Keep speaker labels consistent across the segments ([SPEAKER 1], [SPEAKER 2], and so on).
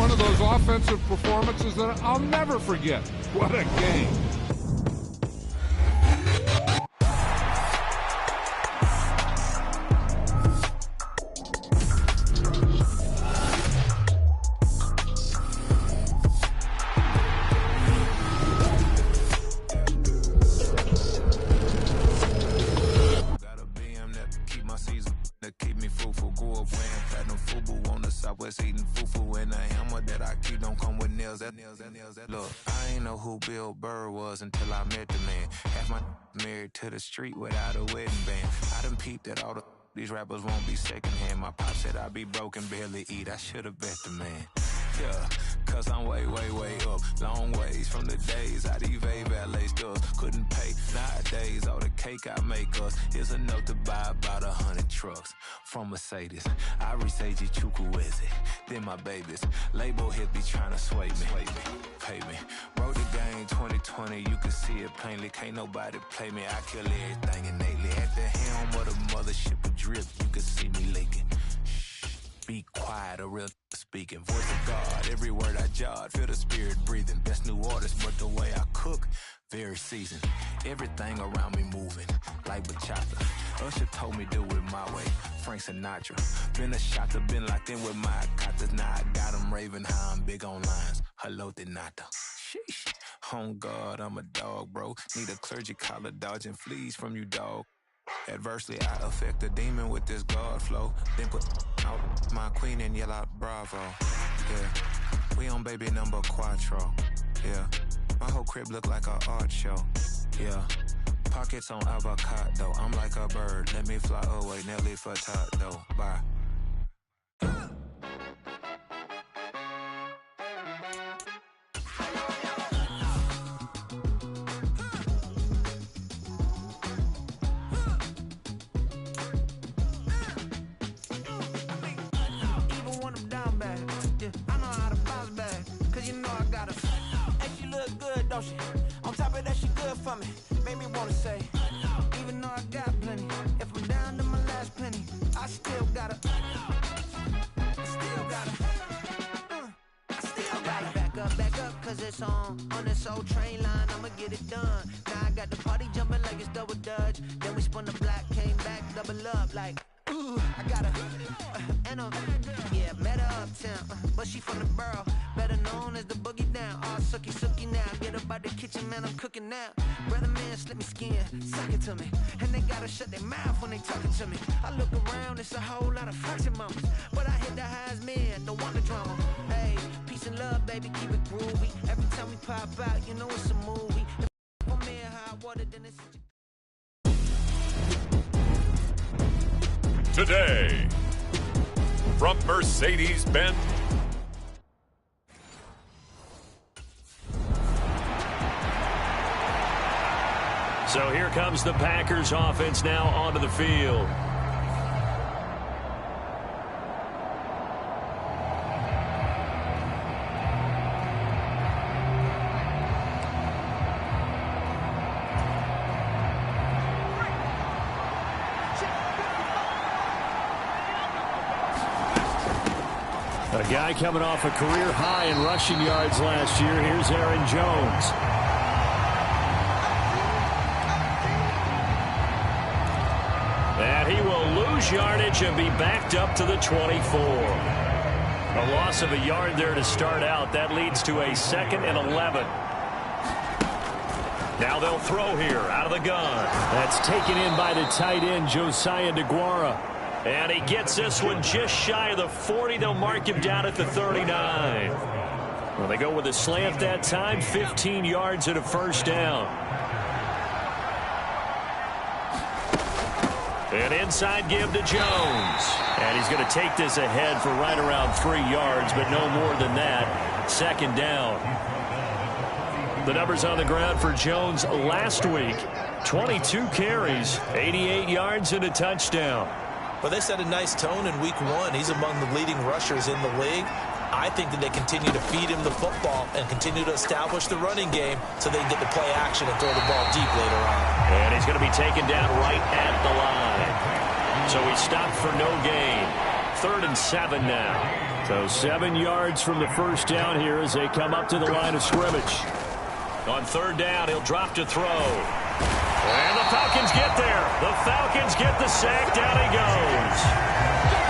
[SPEAKER 1] one of those offensive performances that I'll never forget. What a game.
[SPEAKER 2] Look, I ain't know who Bill Burr was until I met the man. Half my married to the street without a wedding band. I done peeped that all these rappers won't be secondhand. My pop said I'd be broke and barely eat. I should've bet the man. Yeah, cause I'm way, way, way up. Long ways from the days I these valet stores couldn't pay. Nowadays, all the cake I make us is enough to buy about 100 trucks from Mercedes. I resage Chukwueze, then my babies. Label hit be trying to sway me, pay me. Wrote the game 2020, you can see it plainly. Can't nobody play me, I kill everything innately. At the helm of the mothership of drip, you can see me leaking. Be quiet, a real speaking. Voice of God, every word I jot. Feel the spirit breathing. Best new artist, but the way I cook, very seasoned. Everything around me moving, like bachata. Usher told me do it my way. Frank Sinatra. Been a shotter, been locked in with my katas. Now I got them raving how I'm big on lines. Hello, Denata. Sheesh. On God, I'm a dog, bro. Need a clergy collar, dodging fleas from you, dog. Adversely, I affect the demon with this God flow. Then put out my queen and yell out bravo. Yeah, we on baby number quattro. Yeah, my whole crib look like an art show. Yeah, pockets on avocado. I'm like a bird, let me fly away. Nelly Furtado, bye.
[SPEAKER 3] On top of that, she good for me. Made me wanna say, even though I got plenty, if I'm down to my last penny, I still gotta back up, cause it's on this old train line, I'ma get it done. Now I got the party jumping like it's double dutch. Then we spun the block, came back, double up like, ooh, I got and yeah, met her uptown, but she from the borough, better known as the boogie down. All sookie now, get up out the kitchen, man, I'm cooking now. Brother man, slip me skin, suck it to me, and they gotta shut their mouth when they talking to me. I look around, it's a whole lot of fraction mamas, but I hit the highs, man, don't want the drama. Hey, peace and love, baby, keep it groovy. Every time we pop out, you know it's a movie. If I'm in hot water, then it's
[SPEAKER 4] today from Mercedes-Benz.
[SPEAKER 5] So here comes the Packers offense now onto the field. A guy coming off a career high in rushing yards last year. Here's Aaron Jones. And he will lose yardage and be backed up to the 24. A loss of a yard there to start out. That leads to a 2nd and 11. Now they'll throw here out of the gun. That's taken in by the tight end, Josiah DeGuara. And he gets this one just shy of the 40. They'll mark him down at the 39. Well, they go with a slant that time, 15 yards and a first down. An inside give to Jones. And he's going to take this ahead for right around 3 yards, but no more than that. 2nd down. The numbers on the ground for Jones last week. 22 carries, 88 yards and a touchdown.
[SPEAKER 6] Well, they set a nice tone in week 1. He's among the leading rushers in the league. I think that they continue to feed him the football and continue to establish the running game so they can get the play action and throw the ball deep later on.
[SPEAKER 5] And he's going to be taken down right at the line. So he stopped for no gain. 3rd and 7 now. So 7 yards from the first down here as they come up to the line of scrimmage. On 3rd down, he'll drop to throw. And the Falcons get there. The Falcons get the sack. Down he goes.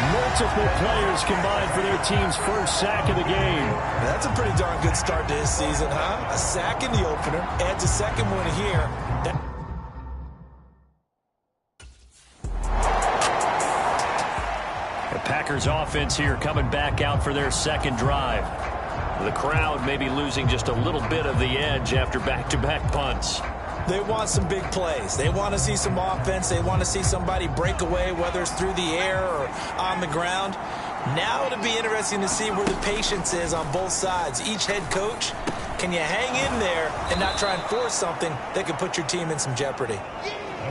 [SPEAKER 5] Multiple players combined for their team's first sack of the game.
[SPEAKER 6] That's a pretty darn good start to his season, huh? A sack in the opener, adds a second one here.
[SPEAKER 5] The Packers offense here coming back out for their second drive. The crowd may be losing just a little bit of the edge after back-to-back punts.
[SPEAKER 6] They want some big plays. They want to see some offense. They want to see somebody break away, whether it's through the air or on the ground. Now it'll be interesting to see where the patience is on both sides. Each head coach, can you hang in there and not try and force something that could put your team in some jeopardy?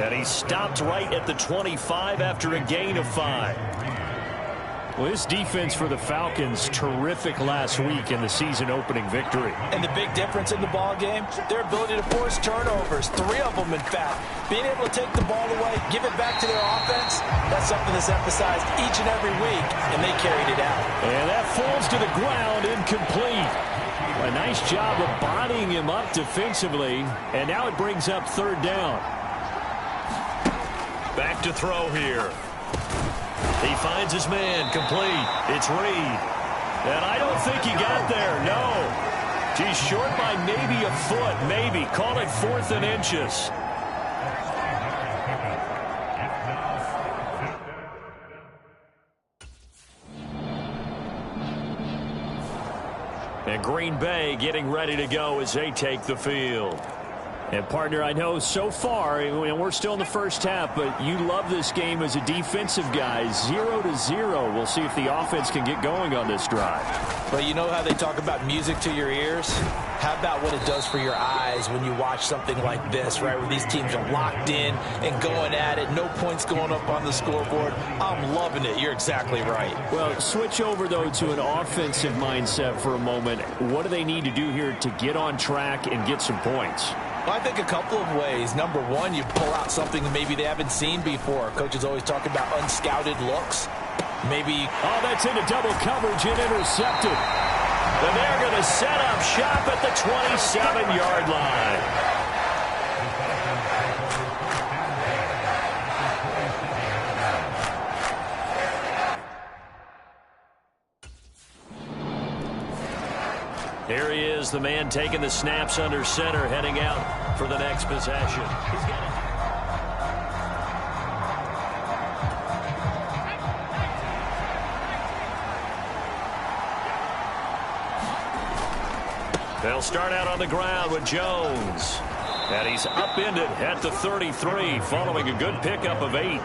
[SPEAKER 5] And he stopped right at the 25 after a gain of 5. Well, this defense for the Falcons, terrific last week in the season-opening victory.
[SPEAKER 6] And the big difference in the ball game, their ability to force turnovers, 3 of them, in fact. Being able to take the ball away, give it back to their offense, that's something that's emphasized each and every week, and they carried it out.
[SPEAKER 5] And that falls to the ground, incomplete. A nice job of bodying him up defensively, and now it brings up 3rd down. Back to throw here. He finds his man, complete. It's Reed. And I don't think he got there, no. He's short by maybe a foot, maybe. Call it 4th and inches. And Green Bay getting ready to go as they take the field. And, partner, I know so far, and we're still in the first half, but you love this game as a defensive guy. 0-0. We'll see if the offense can get going on this drive.
[SPEAKER 6] But you know how they talk about music to your ears? How about what it does for your eyes when you watch something like this, right, where these teams are locked in and going at it, no points going up on the scoreboard? I'm loving it. You're exactly right.
[SPEAKER 5] Well, switch over, though, to an offensive mindset for a moment. What do they need to do here to get on track and get some points?
[SPEAKER 6] Well, I think a couple of ways. Number one, you pull out something that maybe they haven't seen before. Coaches always talk about unscouted looks. Maybe.
[SPEAKER 5] Oh, that's into double coverage and intercepted. And they're going to set up shop at the 27-yard line. Here he is, the man taking the snaps under center, heading out for the next possession. They'll start out on the ground with Jones. And he's upended at the 33 following a good pickup of 8.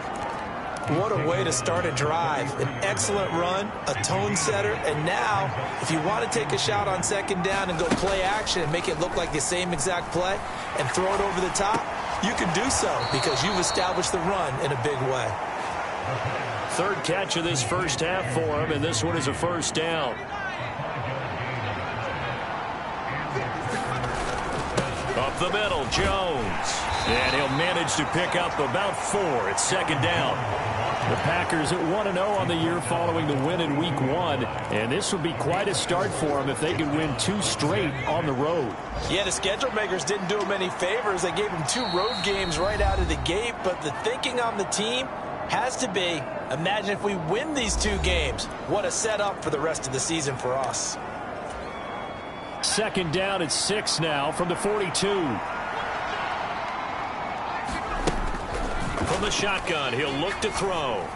[SPEAKER 6] What a way to start a drive. An excellent run, a tone setter, and now, if you want to take a shot on 2nd down and go play action and make it look like the same exact play and throw it over the top, you can do so because you've established the run in a big way.
[SPEAKER 5] 3rd catch of this first half for him, and this one is a 1st down. Up the middle, Jones. And he'll manage to pick up about 4 at 2nd down. The Packers at 1-0 on the year following the win in Week 1. And this would be quite a start for them if they could win 2 straight on the road.
[SPEAKER 6] Yeah, the schedule makers didn't do them any favors. They gave them 2 road games right out of the gate. But the thinking on the team has to be, imagine if we win these 2 games. What a setup for the rest of the season for us.
[SPEAKER 5] 2nd down at 6 now from the 42. From the shotgun, he'll look to throw.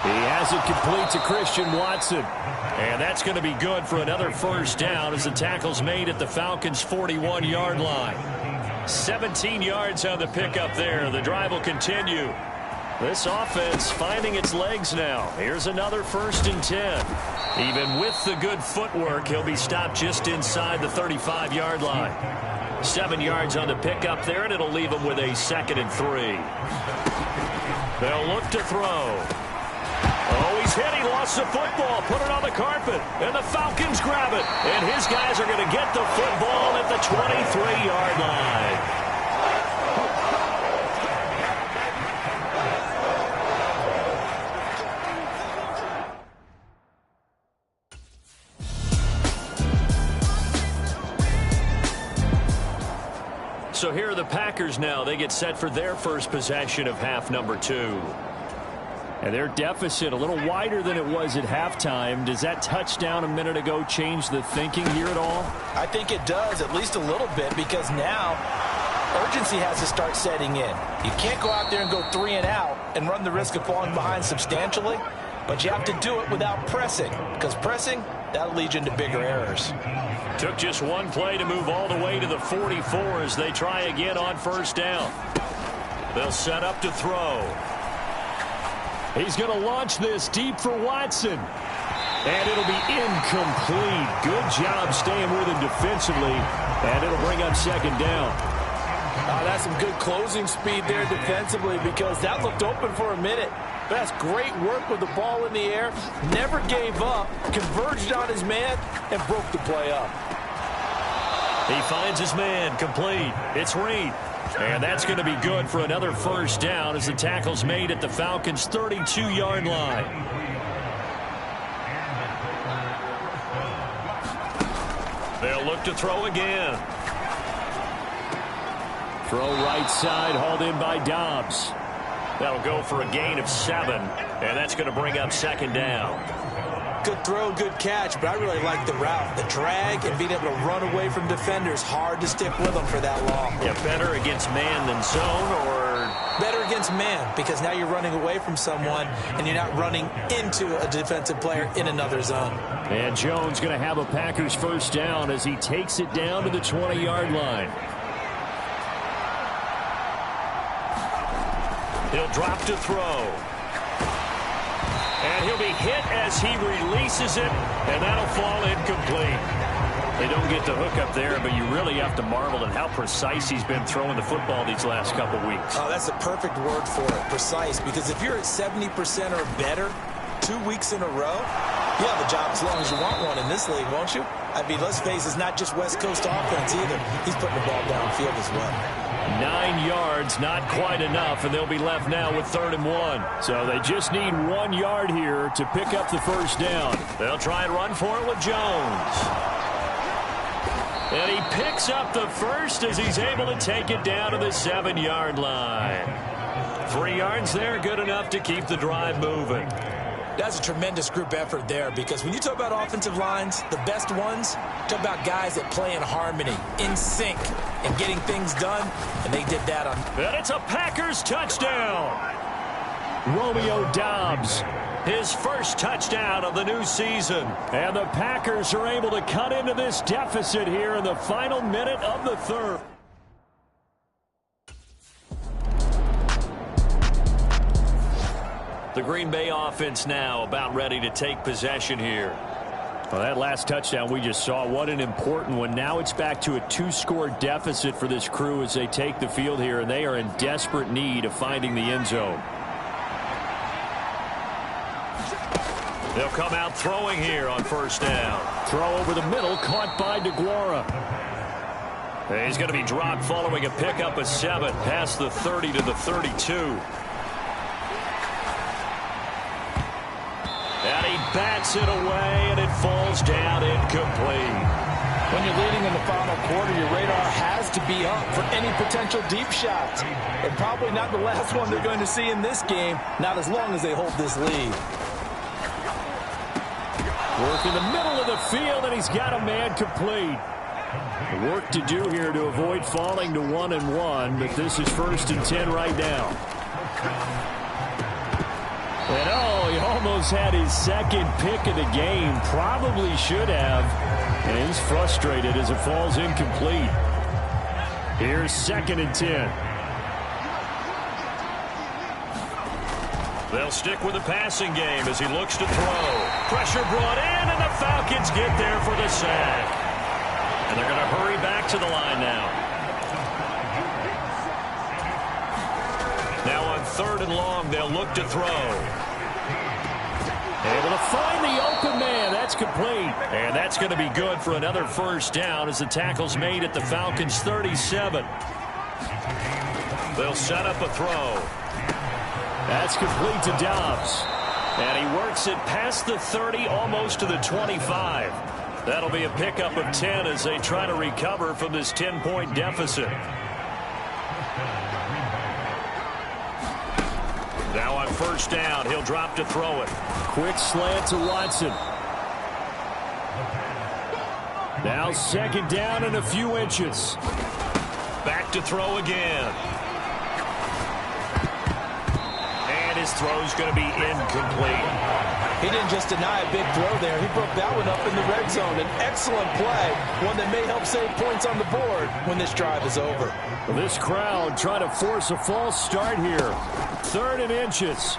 [SPEAKER 5] He has it complete to Christian Watson. And that's going to be good for another 1st down as the tackle's made at the Falcons' 41-yard line. 17 yards on the pickup there. The drive will continue. This offense finding its legs now. Here's another 1st and 10. Even with the good footwork, he'll be stopped just inside the 35-yard line. 7 yards on the pickup there, and it'll leave him with a 2nd and 3. They'll look to throw. Oh, he's hit. He lost the football. Put it on the carpet. And the Falcons grab it. And his guys are going to get the football at the 23-yard line. the Packers now. They get set for their first possession of half number 2. And their deficit a little wider than it was at halftime. Does that touchdown a minute ago change the thinking here at all?
[SPEAKER 6] I think it does, at least a little bit, because now urgency has to start setting in. You can't go out there and go 3 and out and run the risk of falling behind substantially, but you have to do it without pressing, because pressing, that'll lead you into bigger errors.
[SPEAKER 5] Took just one play to move all the way to the 44 as they try again on first down. They'll set up to throw. He's going to launch this deep for Watson. And it'll be incomplete. Good job staying with him defensively. And it'll bring up second down.
[SPEAKER 6] That's some good closing speed there defensively, because that looked open for a minute. That's great work with the ball in the air. Never gave up. Converged on his man and broke the play up.
[SPEAKER 5] He finds his man. Complete. It's Reed. And that's going to be good for another first down as the tackle's made at the Falcons' 32-yard line. They'll look to throw again. Throw right side, hauled in by Dobbs. That'll go for a gain of 7, and that's going to bring up second down.
[SPEAKER 6] Good throw, good catch, but I really like the route. The drag and being able to run away from defenders, hard to stick with them for that long.
[SPEAKER 5] Yeah, better against man than zone, or?
[SPEAKER 6] Better against man, because now you're running away from someone and you're not running into a defensive player in another zone.
[SPEAKER 5] And Jones going to have a Packers first down as he takes it down to the 20-yard line. He'll drop to throw. And he'll be hit as he releases it, and that'll fall incomplete. They don't get the hook up there, but you really have to marvel at how precise he's been throwing the football these last couple weeks.
[SPEAKER 6] Oh, that's a perfect word for it, precise, because if you're at 70% or better 2 weeks in a row, you have a job as long as you want one in this league, won't you? I mean, let's face it, it's not just West Coast offense either. He's putting the ball downfield as well.
[SPEAKER 5] 9 yards, not quite enough, and they'll be left now with 3rd and 1. So they just need 1 yard here to pick up the first down. They'll try and run for it with Jones. And he picks up the first as he's able to take it down to the 7-yard line. 3 yards there, good enough to keep the drive moving.
[SPEAKER 6] That's a tremendous group effort there, because when you talk about offensive lines, the best ones, talk about guys that play in harmony, in sync, and getting things done, and they did that on.
[SPEAKER 5] And it's a Packers touchdown. Romeo Dobbs, his first touchdown of the new season. And the Packers are able to cut into this deficit here in the final minute of the third. The Green Bay offense now about ready to take possession here. Well, that last touchdown we just saw, what an important one. Now it's back to a 2-score deficit for this crew as they take the field here, and they are in desperate need of finding the end zone. They'll come out throwing here on first down. Throw over the middle, caught by DeGuara. He's going to be dropped following a pickup of 7 past the 30 to the 32. And he bats it away, and it falls down incomplete.
[SPEAKER 6] When you're leading in the final quarter, your radar has to be up for any potential deep shots. And probably not the last one they're going to see in this game, not as long as they hold this lead.
[SPEAKER 5] Work in the middle of the field, and he's got a man complete. Work to do here to avoid falling to 1-1, but this is 1st and 10 right now. And he almost had his second pick of the game. Probably should have. And he's frustrated as it falls incomplete. Here's 2nd and 10. They'll stick with the passing game as he looks to throw. Pressure brought in, and the Falcons get there for the sack. And they're going to hurry back to the line now. Now on 3rd and long, they'll look to throw. Able to find the open man. That's complete. And that's going to be good for another first down as the tackle's made at the Falcons' 37. They'll set up a throw. That's complete to Dobbs. And he works it past the 30, almost to the 25. That'll be a pickup of 10 as they try to recover from this 10-point deficit. Now on first down, he'll drop to throw it. Quick slant to Watson. Now second down and a few inches. Back to throw again. And his throw's going to be incomplete.
[SPEAKER 6] He didn't just deny a big throw there. He broke that one up in the red zone. An excellent play, one that may help save points on the board when this drive is over.
[SPEAKER 5] This crowd trying to force a false start here. Third and inches.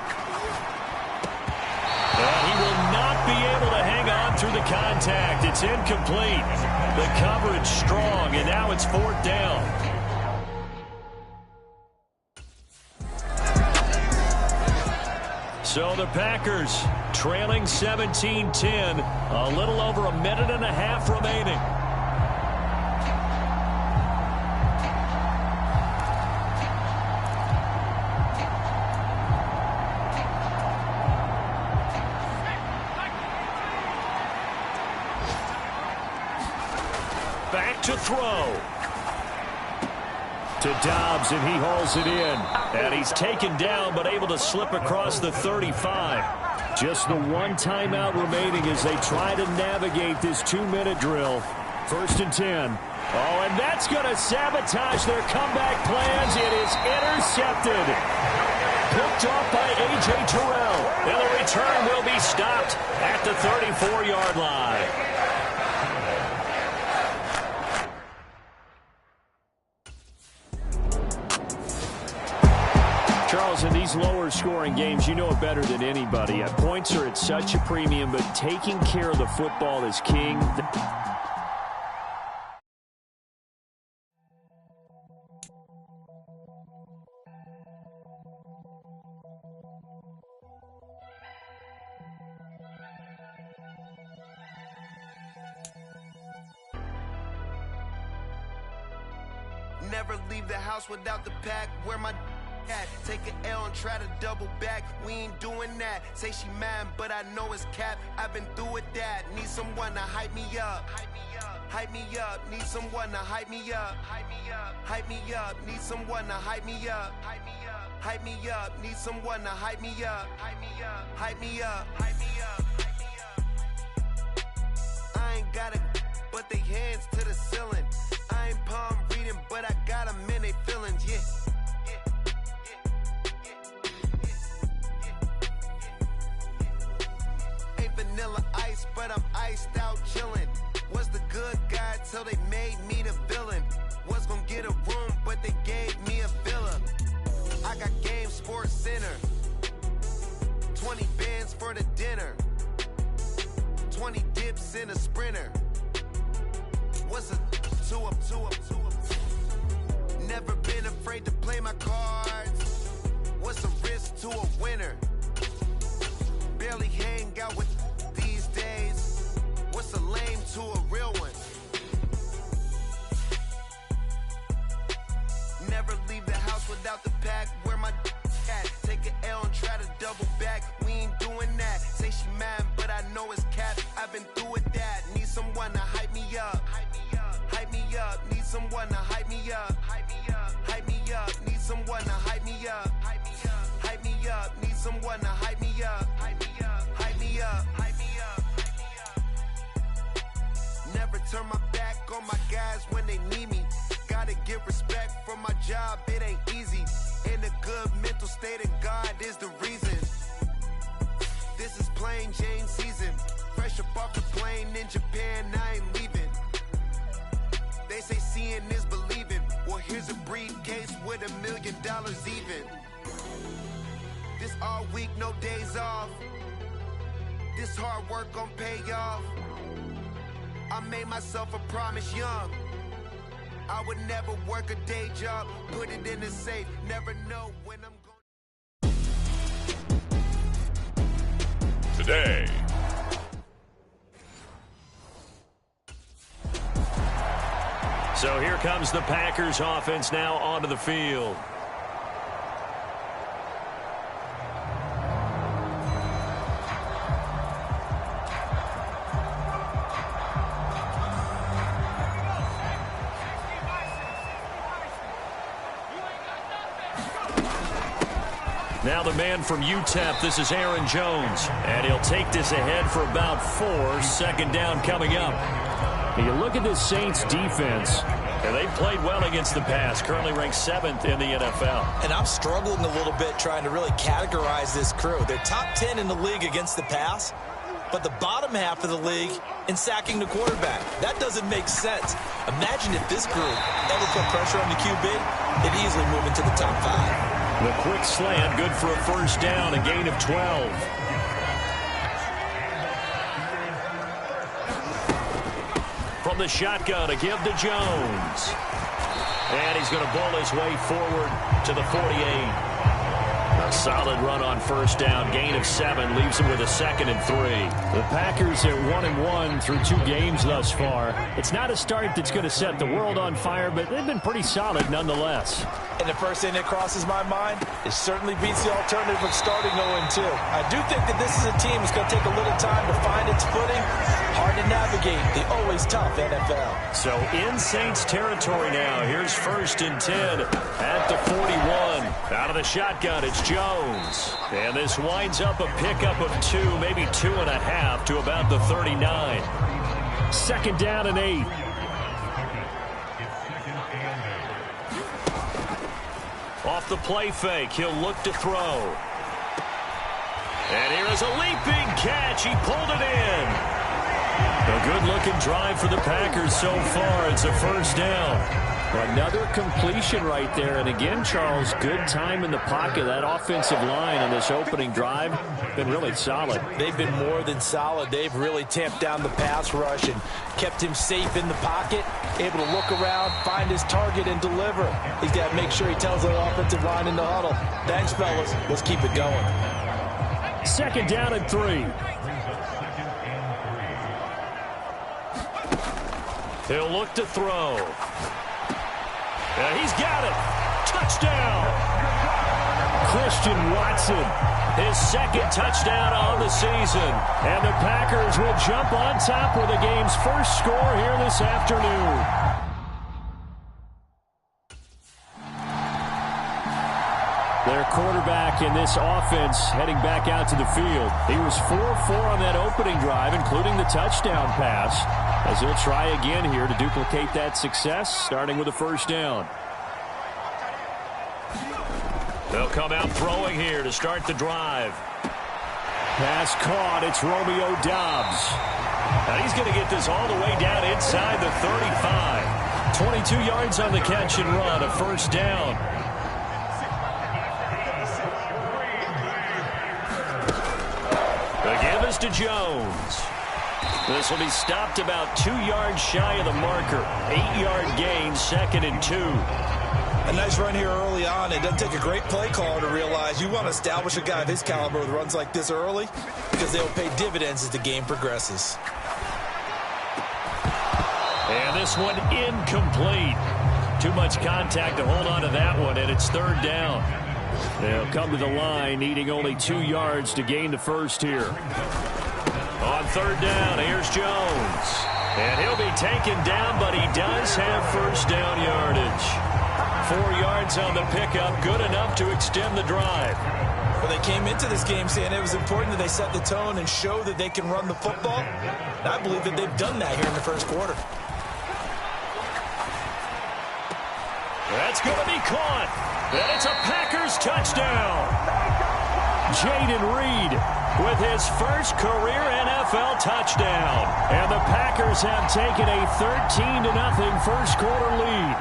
[SPEAKER 5] And he will not be able to hang on through the contact. It's incomplete. The coverage strong, and now it's fourth down. So the Packers trailing 17-10, a little over a minute and a half remaining. Back to throw. To Dobbs, and he hauls it in. And he's taken down, but able to slip across the 35. Just the one timeout remaining as they try to navigate this 2-minute drill. First and 10. Oh, and that's going to sabotage their comeback plans. It is intercepted. Picked off by A.J. Terrell. And the return will be stopped at the 34-yard line. Charles, in these lower-scoring games, you know it better than anybody. Points are at such a premium, but taking care of the football is king.
[SPEAKER 3] Never leave the house without the pack. Where my at? Take an L and try to double back. We ain't doing that. Say she mad, but I know it's cap. I've been through with that. Need someone to hype me up. Hype me up. Need someone to hype me up. Hype me up. Hype me up. Need someone to hype me up. Hype me up. Hype me up. Need someone to hype me up. Hype me up. Hype me up. Hype me up. Hype me up. I ain't got it, but they hands to the ceiling. I ain't palm reading, but I got them in they feelings, yeah. Ain't vanilla ice, but I'm iced out chillin'. Was the good guy till they made me the villain. Was gonna get a room, but they gave me a villa. I got Game Sports Center. 20 bands for the dinner. 20 dips in a sprinter. What's a two up? Never been afraid to play my cards. What's a risk to a winner? Barely hang out with these days. What's a lame to a real one? Never leave the house without the pack. Where my at? Take an L and try to double back. We ain't doing that. Say she mad, but I know it's cap. I've been through with that. Need someone to hype me up. Hype me up, need someone to hype me up. Hype me up, hype me up, need someone to hype me up. Hype me up, hype me up, need someone to hype me up. Hype me up, hype me up, hype me up, hype me up. Never turn my back on my guys when they need me. Gotta give respect for my job, it ain't easy. In a good mental state and God is the reason. This is plain Jane season. Fresh up off the plane in Japan, I ain't leaving. They say seeing is believing. Well, here's a briefcase with $1 million even. This all week, no days off. This hard work gon' pay off. I made myself a promise young. I would never work a day job. Put it in the safe. Never know when I'm going.
[SPEAKER 4] Today.
[SPEAKER 5] So here comes the Packers offense now onto the field. Now the man from UTEP, this is Aaron Jones. And he'll take this ahead for about 4. Second down coming up. You look at this Saints defense, and they've played well against the pass, currently ranked 7th in the NFL.
[SPEAKER 6] And I'm struggling a little bit trying to really categorize this crew. They're top 10 in the league against the pass, but the bottom half of the league in sacking the quarterback. That doesn't make sense. Imagine if this group ever put pressure on the QB, they'd easily move into the top 5.
[SPEAKER 5] The quick slant, good for a first down, a gain of 12. From the shotgun, a give to Jones. And he's going to bowl his way forward to the 48. A solid run on first down, gain of 7, leaves him with a 2nd and 3. The Packers are 1-1 through 2 games thus far. It's not a start that's going to set the world on fire, but they've been pretty solid nonetheless.
[SPEAKER 6] And the first thing that crosses my mind, it certainly beats the alternative of starting 0-2. I do think that this is a team that's going to take a little time to find its footing. Hard to navigate the always tough NFL.
[SPEAKER 5] So in Saints territory now. Here's 1st and 10 at the 41. Out of the shotgun, it's Jones. And this winds up a pickup of 2, maybe 2.5 to about the 39. 2nd down and 8. Off the play fake, he'll look to throw. And here is a leaping catch. He pulled it in. A good-looking drive for the Packers so far. It's a first down. Another completion right there. And again, Charles, good time in the pocket. That offensive line on this opening drive been really solid.
[SPEAKER 6] They've been more than solid. They've really tamped down the pass rush and kept him safe in the pocket, able to look around, find his target, and deliver. He's got to make sure he tells the offensive line in the huddle, thanks, fellas. Let's keep it going.
[SPEAKER 5] 2nd down and 3. He'll look to throw. He's got it. Touchdown. Christian Watson, his 2nd touchdown on the season. And the Packers will jump on top with the game's first score here this afternoon. Their quarterback in this offense heading back out to the field. He was 4-4 on that opening drive, including the touchdown pass, as he'll try again here to duplicate that success, starting with a first down. They'll come out throwing here to start the drive. Pass caught. It's Romeo Doubs. Now he's going to get this all the way down inside the 35. 22 yards on the catch and run, a first down. The give is to Jones. This will be stopped about 2 yards shy of the marker. 8-yard gain, 2nd and 2.
[SPEAKER 6] A nice run here early on. It doesn't take a great play caller to realize you want to establish a guy of his caliber with runs like this early because they'll pay dividends as the game progresses.
[SPEAKER 5] And this one incomplete. Too much contact to hold on to that one, and it's 3rd down. They'll come to the line, needing only 2 yards to gain the first here. On 3rd down, here's Jones. And he'll be taken down, but he does have first down yardage. 4 yards on the pickup, good enough to extend the drive.
[SPEAKER 6] Well, they came into this game saying it was important that they set the tone and show that they can run the football. And I believe that they've done that here in the first quarter.
[SPEAKER 5] That's going to be caught. And it's a Packers touchdown. Jaden Reed with his first career NFL touchdown. And the Packers have taken a 13-0 first quarter lead.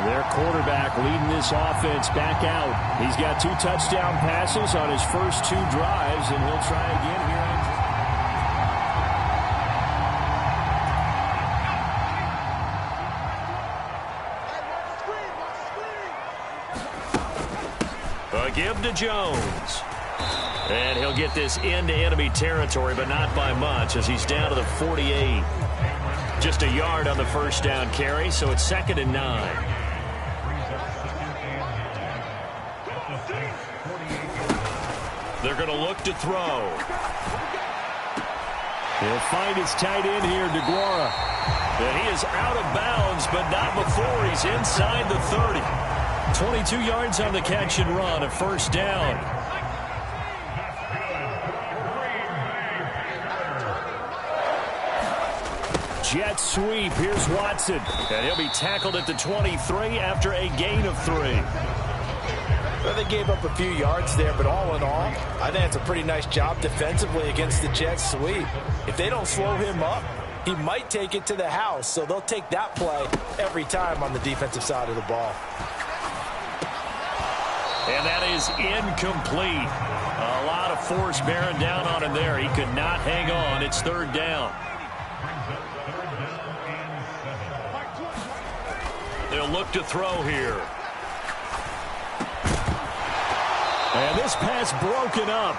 [SPEAKER 5] Their quarterback leading this offense back out. He's got 2 touchdown passes on his first 2 drives, and he'll try again here on a give to Jones. And he'll get this into enemy territory, but not by much, as he's down to the 48. Just a yard on the first down carry, so it's 2nd and 9. They're going to look to throw. He'll find his tight end here, DeGuara. And he is out of bounds but not before he's inside the 30. 22 yards on the catch and run, a first down. Jet sweep. Here's Watson. And he'll be tackled at the 23 after a gain of 3.
[SPEAKER 6] Well, they gave up a few yards there, but all in all, I think it's a pretty nice job defensively against the jet sweep. If they don't slow him up, he might take it to the house, so they'll take that play every time on the defensive side of the ball.
[SPEAKER 5] And that is incomplete. A lot of force bearing down on him there. He could not hang on. It's third down. They'll look to throw here. And this pass broken up.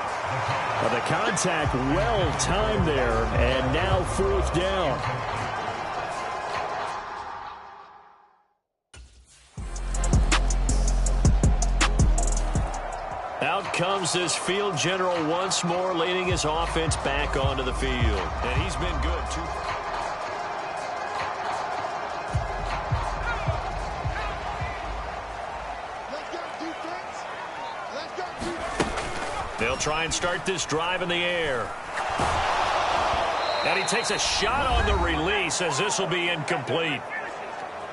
[SPEAKER 5] The contact well timed there, and now fourth down. Out comes this field general once more, leading his offense back onto the field. And he's been good, too. They'll try and start this drive in the air. And he takes a shot on the release as this will be incomplete.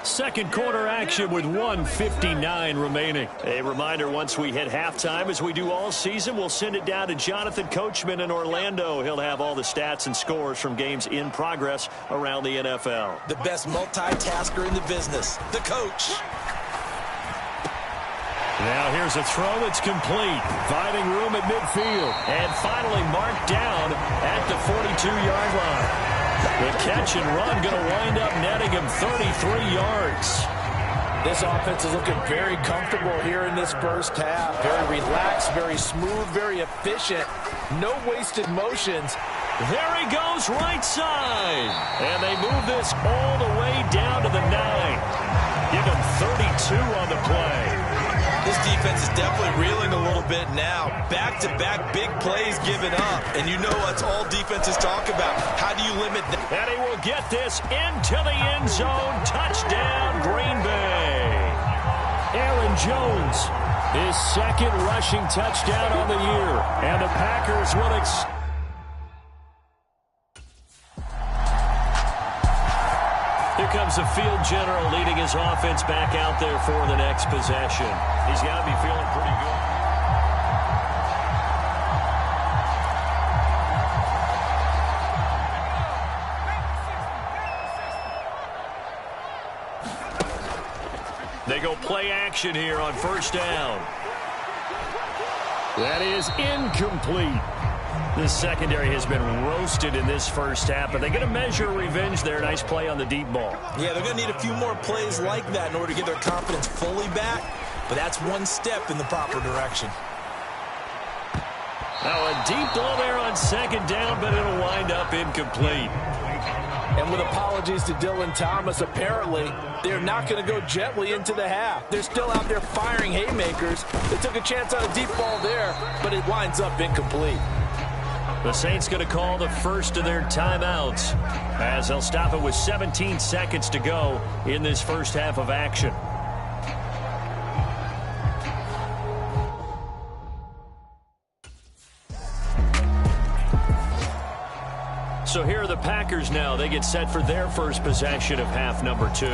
[SPEAKER 5] Second quarter action with 1:59 remaining. A reminder, once we hit halftime, as we do all season, we'll send it down to Jonathan Coachman in Orlando. He'll have all the stats and scores from games in progress around the NFL.
[SPEAKER 6] The best multitasker in the business, the coach.
[SPEAKER 5] Now here's a throw that's complete. Finding room at midfield. And finally marked down at the 42-yard line. The catch and run going to wind up netting him 33 yards.
[SPEAKER 6] This offense is looking very comfortable here in this first half. Very relaxed, very smooth, very efficient. No wasted motions.
[SPEAKER 5] There he goes, right side. And they move this all the way down to the 9. Give him 32 on the play.
[SPEAKER 6] This defense is definitely reeling a little bit now. Back-to-back big plays given up. And you know what all defenses talk about. How do you limit that?
[SPEAKER 5] And he will get this into the end zone. Touchdown, Green Bay. Aaron Jones, his second rushing touchdown on the year. And the Packers will Here comes the field general leading his offense back out there for the next possession. He's got to be feeling pretty good. They go play action here on first down. That is incomplete. The secondary has been roasted in this first half, but they're going to measure revenge there. Nice play on the deep ball.
[SPEAKER 6] Yeah, they're going to need a few more plays like that in order to get their confidence fully back, but that's one step in the proper direction.
[SPEAKER 5] Now a deep ball there on second down, but it'll wind up incomplete.
[SPEAKER 6] And with apologies to Dylan Thomas, apparently they're not going to go gently into the half. They're still out there firing haymakers. They took a chance on a deep ball there, but it winds up incomplete.
[SPEAKER 5] The Saints going to call the first of their timeouts as they'll stop it with 17 seconds to go in this first half of action. So here are the Packers now. They get set for their first possession of half number 2.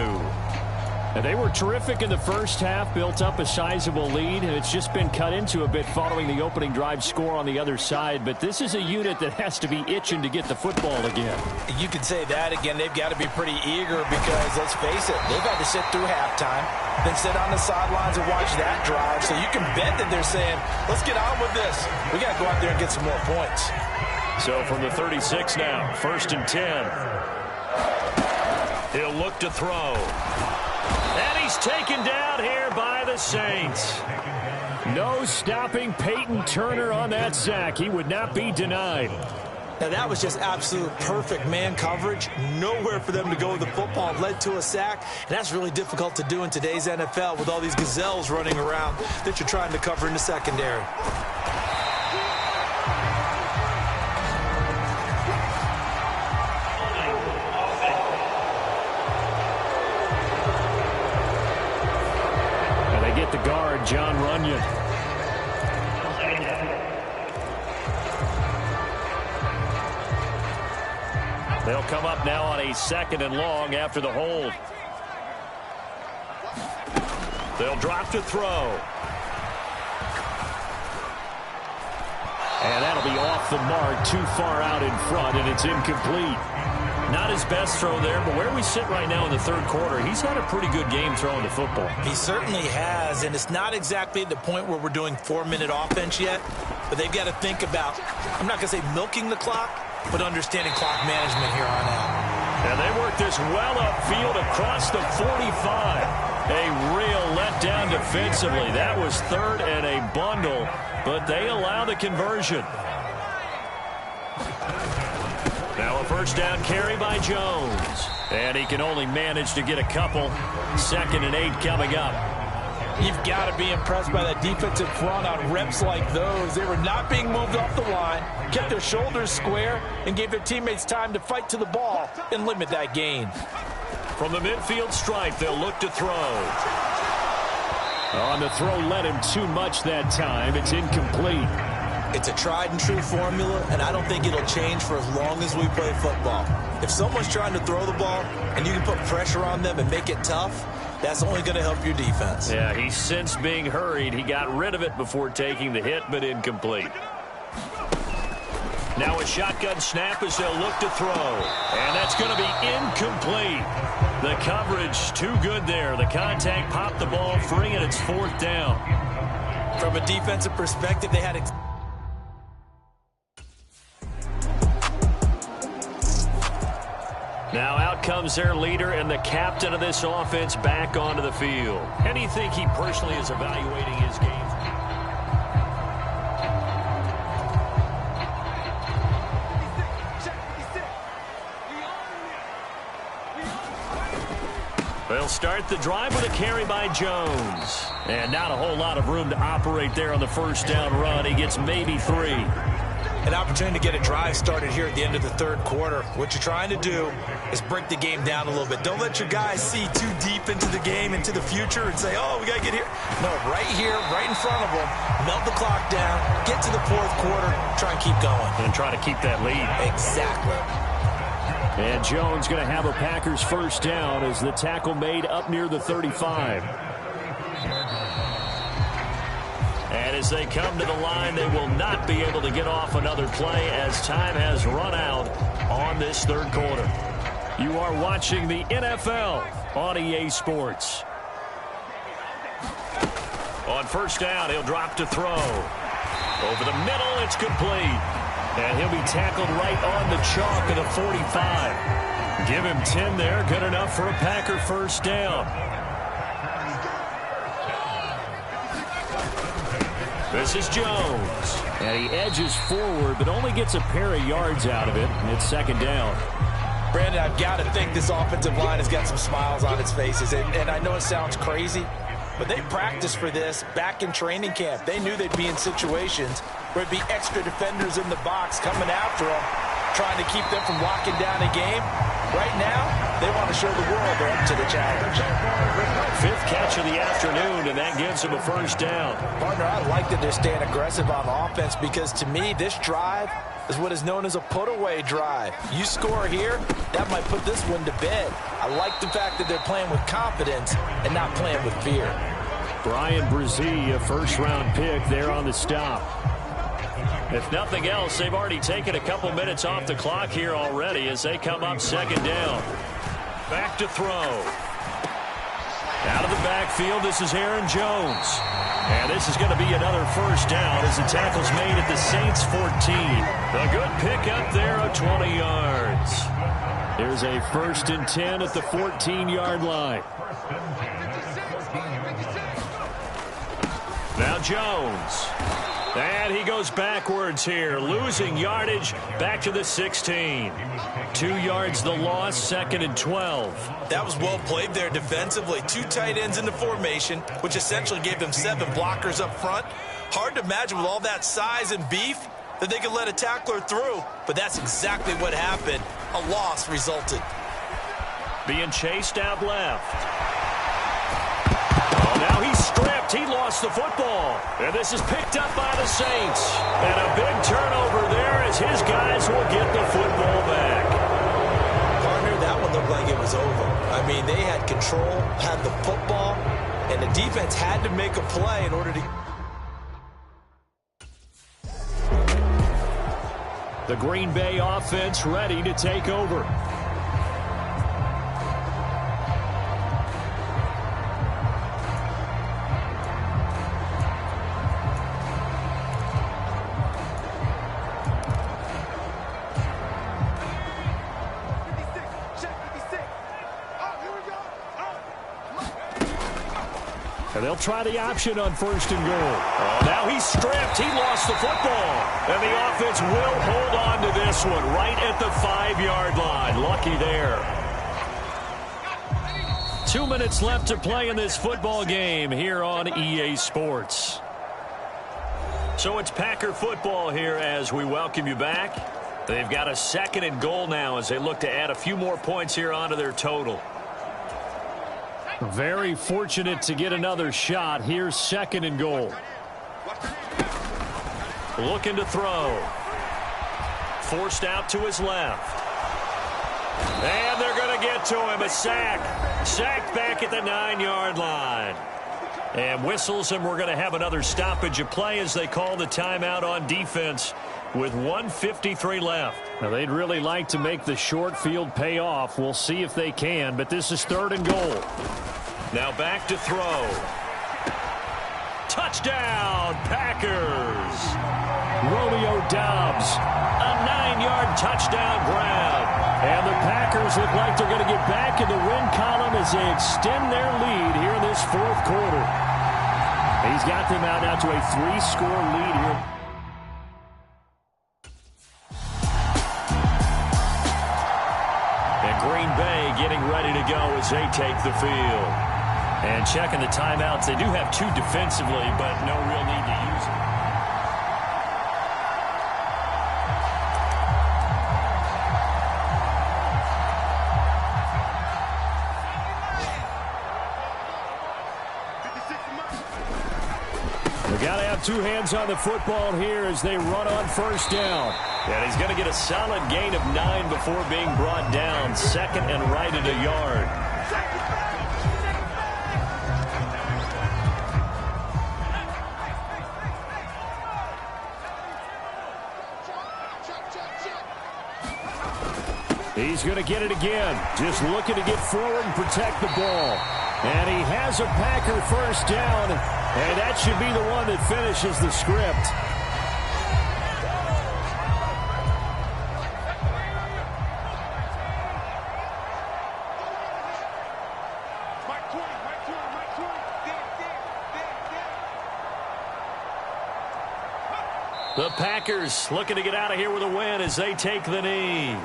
[SPEAKER 5] And they were terrific in the first half, built up a sizable lead, and it's just been cut into a bit following the opening drive score on the other side. But this is a unit that has to be itching to get the football again.
[SPEAKER 6] You could say that again. They've got to be pretty eager because, let's face it, they've had to sit through halftime, then sit on the sidelines and watch that drive. So you can bet that they're saying, let's get on with this. We got to go out there and get some more points.
[SPEAKER 5] So from the 36 now, 1st and 10. He'll look to throw. And he's taken down here by the Saints. No stopping Peyton Turner on that sack. He would not be denied.
[SPEAKER 6] Now that was just absolute perfect man coverage. Nowhere for them to go with the football. Led to a sack. And that's really difficult to do in today's NFL with all these gazelles running around that you're trying to cover in the secondary.
[SPEAKER 5] John Runyon. They'll come up now on a 2nd and long after the hold. They'll drop to throw. And that'll be off the mark, too far out in front, and it's incomplete. Not his best throw there, but where we sit right now in the 3rd quarter, he's had a pretty good game throwing the football.
[SPEAKER 6] He certainly has, and it's not exactly at the point where we're doing 4-minute offense yet, but they've got to think about, I'm not going to say milking the clock, but understanding clock management here on out.
[SPEAKER 5] And they work this well upfield across the 45. A real letdown defensively. That was 3rd and a bundle, but they allow the conversion. Now a 1st down carry by Jones. And he can only manage to get a couple. 2nd and 8 coming up.
[SPEAKER 6] You've got to be impressed by that defensive front on reps like those. They were not being moved off the line, kept their shoulders square, and gave their teammates time to fight to the ball and limit that gain.
[SPEAKER 5] From the midfield stripe, they'll look to throw. On the throw, led him too much that time. It's incomplete.
[SPEAKER 6] It's a tried-and-true formula, and I don't think it'll change for as long as we play football. If someone's trying to throw the ball and you can put pressure on them and make it tough, that's only going to help your defense.
[SPEAKER 5] Yeah, he sensed being hurried. He got rid of it before taking the hit, but incomplete. Now a shotgun snap as they'll look to throw. And that's going to be incomplete. The coverage too good there. The contact popped the ball free, and it's 4th down.
[SPEAKER 6] From a defensive perspective, they had...
[SPEAKER 5] Now out comes their leader and the captain of this offense back onto the field. And do you think he personally is evaluating his game? They'll start the drive with a carry by Jones. And not a whole lot of room to operate there on the 1st down run. He gets maybe 3.
[SPEAKER 6] An opportunity to get a drive started here at the end of the 3rd quarter. What you're trying to do is break the game down a little bit. Don't let your guys see too deep into the game, into the future, and say, oh, we got to get here. No, right here, right in front of them, melt the clock down, get to the 4th quarter, try and keep going.
[SPEAKER 5] And try to keep that lead.
[SPEAKER 6] Exactly.
[SPEAKER 5] And Jones going to have a Packers 1st down as the tackle made up near the 35. And as they come to the line, they will not be able to get off another play as time has run out on this 3rd quarter. You are watching the NFL on EA Sports. On 1st down, he'll drop to throw. Over the middle, it's complete. And he'll be tackled right on the chalk of the 45. Give him 10 there. Good enough for a Packer 1st down. This is Jones. And he edges forward, but only gets a pair of yards out of it. And it's 2nd down.
[SPEAKER 6] Brandon, I've got to think this offensive line has got some smiles on its faces. And I know it sounds crazy, but they practiced for this back in training camp. They knew they'd be in situations where it'd be extra defenders in the box coming after them, trying to keep them from locking down a game. Right now, they want to show the world they're up to the challenge.
[SPEAKER 5] 5th catch of the afternoon, and that gives him a 1st down.
[SPEAKER 6] Partner, I like that they're staying aggressive on offense because, to me, this drive is what is known as a put-away drive. You score here, that might put this one to bed. I like the fact that they're playing with confidence and not playing with fear.
[SPEAKER 5] Brian Brzee, a 1st-round pick there on the stop. If nothing else, they've already taken a couple minutes off the clock here already as they come up 2nd down. Back to throw. Out of the backfield, this is Aaron Jones. And this is going to be another 1st down as the tackle's made at the Saints 14. A good pickup there of 20 yards. There's a 1st and 10 at the 14-yard line. Now Jones. And he goes backwards here, losing yardage back to the 16. 2 yards the loss, 2nd and 12.
[SPEAKER 6] That was well played there defensively. 2 tight ends in the formation, which essentially gave them 7 blockers up front. Hard to imagine with all that size and beef that they could let a tackler through, but that's exactly what happened. A loss resulted.
[SPEAKER 5] Being chased out left. Oh, now he's stripped. He lost lost the football. And this is picked up by the Saints. And a big turnover there as his guys will get the football back.
[SPEAKER 6] Partner, that one looked like it was over. I mean, they had control, had the football, and the defense had to make a play in order to...
[SPEAKER 5] The Green Bay offense ready to take over. And they'll try the option on 1st and goal. Oh, now he's stripped. He lost the football. And the offense will hold on to this one right at the 5-yard line. Lucky there. 2 minutes left to play in this football game here on EA Sports. So it's Packer football here as we welcome you back. They've got a 2nd and goal now as they look to add a few more points here onto their total. Very fortunate to get another shot. Here's 2nd and goal. Looking to throw. Forced out to his left. And they're going to get to him. A sack. Sacked back at the 9-yard line. And whistles, and we're going to have another stoppage of play as they call the timeout on defense with 1:53 left. Now, they'd really like to make the short field pay off. We'll see if they can, but this is 3rd and goal. Now back to throw. Touchdown, Packers. Romeo Doubs, a 9-yard touchdown grab. And the Packers look like they're going to get back in the win column as they extend their lead here in this 4th quarter. He's got them out now to a 3-score lead here. And Green Bay getting ready to go as they take the field. And checking the timeouts. They do have 2 defensively, but no real need to use them. They got to have 2 hands on the football here as they run on 1st down. And he's going to get a solid gain of 9 before being brought down. 2nd and right at a yard. He's going to get it again. Just looking to get forward and protect the ball. And he has a Packer 1st down. And that should be the one that finishes the script. The Packers looking to get out of here with a win as they take the knee.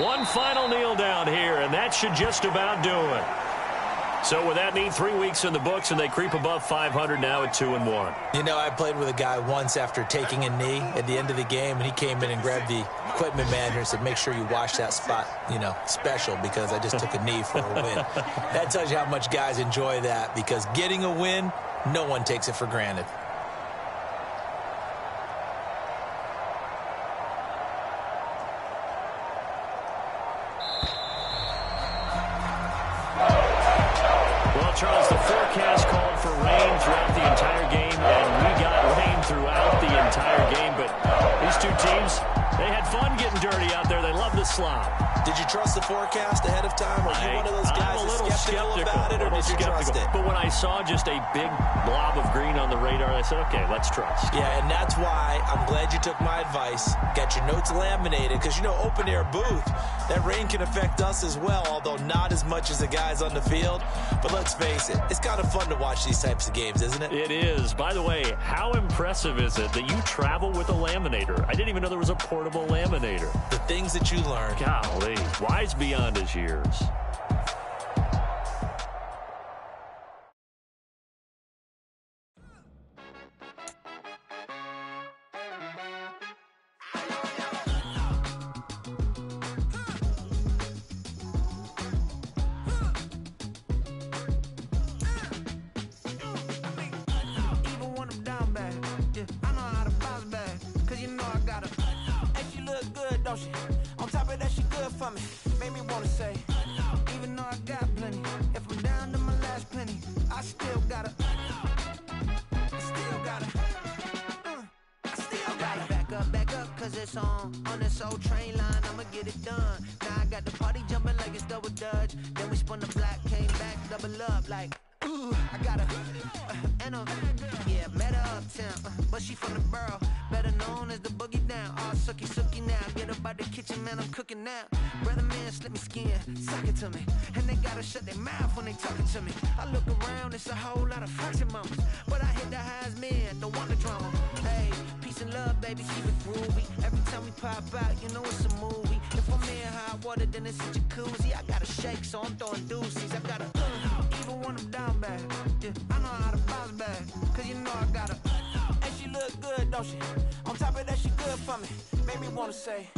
[SPEAKER 5] One final kneel down here, and that should just about do it. So with that, need 3 weeks in the books, and they creep above 500 now at 2-1.
[SPEAKER 6] You know, I played with a guy once after taking a knee at the end of the game, and he came in and grabbed the equipment manager and said, make sure you wash that spot, you know, special, because I just took a knee for a win. That tells you how much guys enjoy that, because getting a win, no one takes it for granted.
[SPEAKER 5] Charles, the forecast called for rain throughout the entire game, and we got rain throughout the entire game. But these 2 teams, they had fun getting dirty out there. They love the slop.
[SPEAKER 6] Did you trust the forecast ahead of time? Or are you one of those guys
[SPEAKER 5] I'm a little
[SPEAKER 6] skeptical about it, or did you trust it?
[SPEAKER 5] But when I saw just a big blob of green on the radar, I said, okay, let's trust.
[SPEAKER 6] Yeah, and that's why I'm glad you took my advice. Got your notes laminated, because, you know, open-air booth, that rain can affect us as well, although not as much as the guys on the field. But let's face it, it's kind of fun to watch these types of games, isn't it?
[SPEAKER 5] It is. By the way, how impressive is it that you travel with a laminator? I didn't even know there was a portable laminator.
[SPEAKER 6] The things that you learn.
[SPEAKER 5] Golly, wise beyond his years.
[SPEAKER 3] cause it's on this old train line, I'ma get it done. Now I got the party jumping like it's double dutch. Then we spun the block, came back, double up like, ooh, I got a, and a, yeah, met her uptown, but she from the borough, better known as the boogie down. All sucky now, get up out the kitchen, man, I'm cooking now. Brother man, slip me skin, suck it to me, and they gotta shut their mouth when they talking to me. I look around, it's a whole lot of foxy mamas, but I hit the highs, man, don't want the drama. Hey, peace and love, baby, keep it groovy. Every time we pop out, you know it's a movie. If I'm in hot water, then it's a jacuzzi. I gotta shake, so I'm throwing deuces. I gotta, even when I'm down bad, yeah, I know how to bounce back, cause you know I gotta, and she look good, don't she? On top of that, she good for me, made me wanna say,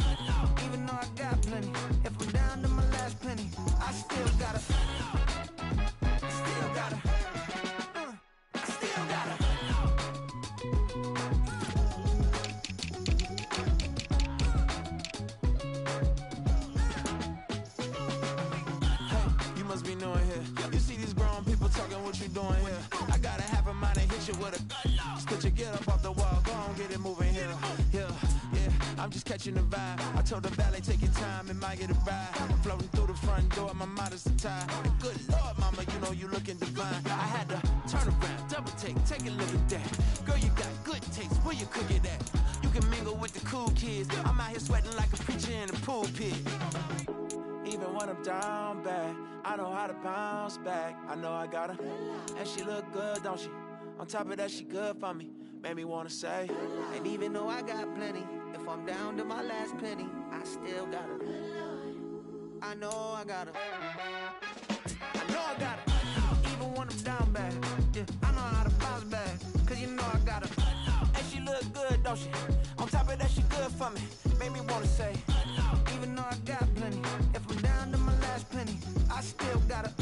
[SPEAKER 3] even though I got plenty, if I'm down to my last penny, I still gotta, I still gotta, I still gotta. Hey, you must be new in here. You see these grown people talking, what you doing here? I gotta have a mind and hit you with a, could you get up off the wall, go on, get it moving here. Yeah, I'm just catching the vibe. I told the valet, take your time, it might get a ride. I'm floating through the front door, my modest attire. Good Lord, mama, you know you looking divine. I had to turn around, double take a look at that. Girl, you got good taste, where you cook it at? You can mingle with the cool kids. I'm out here sweating like a preacher in a pool pit. Even when I'm down bad, I know how to bounce back. I know I got her, and she look good, don't she? On top of that, she good for me, made me wanna say. And even though I got plenty, if I'm down to my last penny, I still got her. I know I got her. I know I got her. Even when I'm down bad, yeah, I know how to bounce back, cause you know I got her. And she look good, don't she? On top of that, she good for me, made me wanna say. Even though I got plenty, if I'm down to my last penny, I still got her.